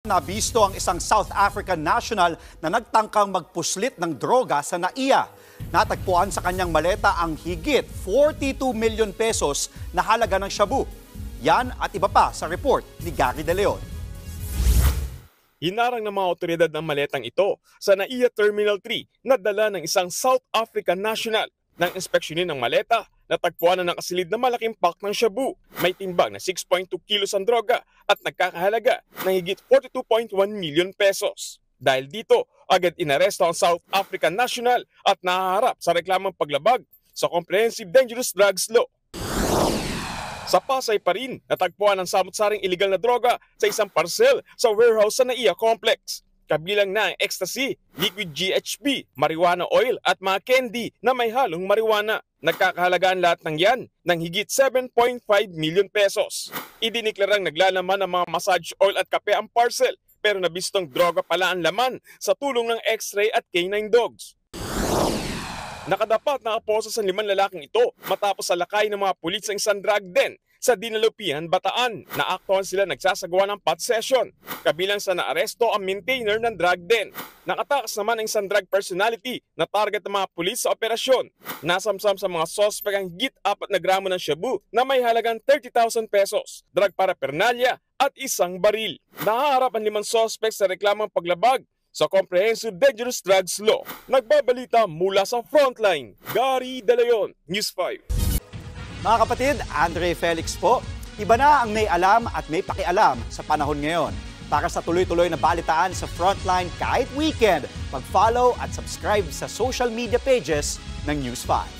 Nabisto ang isang South African national na nagtangkang magpuslit ng droga sa NAIA. Natagpuan sa kanyang maleta ang higit 42 million pesos na halaga ng shabu. Yan at iba pa sa report ni Gary De Leon. Hinarang ng mga otoridad ng maletang ito sa NAIA Terminal 3 na dala ng isang South African national. Nang inspeksyonin ng maleta, natagpuan na nakasilid na malaking pack ng shabu. May timbang na 6.2 kilos ang droga at nagkakahalaga ng higit 42.1 million pesos. Dahil dito, agad inaresto ang South African national at nahaharap sa reklamang paglabag sa Comprehensive Dangerous Drugs Law. Sa Pasay pa rin, natagpuan ang samut-saring iligal na droga sa isang parcel sa warehouse sa NAIA Complex. Kabilang na ang ecstasy, liquid GHB, marijuana oil at mga candy na may halong marijuana. Nagkakahalagaan lahat ng yan ng higit 7.5 million pesos. Idiniklarang naglalaman ng mga massage oil at kape ang parcel pero nabistong droga pala ang laman sa tulong ng X-ray at canine dogs. Nakadapat na aposo sa 5 lalaking ito matapos salakay ng mga pulis sa isang drug den sa Dinalupihan, Bataan. Naaktuhan sila nagsasagawa ng pot session. Kabilang sa naaresto ang maintainer ng drug den. Nakatakas naman ang isang drug personality na target ng mga pulis sa operasyon. Nasamsam sa mga sospek ang higit 4 na gramo ng shabu na may halagang 30,000 pesos, drug paraphernalia at isang baril. Nahaharap ang 5 sospek sa reklamang paglabag sa Comprehensive Dangerous Drugs Law. Nagbabalita mula sa Frontline, Gary De Leon, News 5. Mga kapatid, Andre Felix po. Iba na ang may alam at may pakialam sa panahon ngayon. Para sa tuloy-tuloy na balitaan sa Frontline kahit weekend, mag-follow at subscribe sa social media pages ng News 5.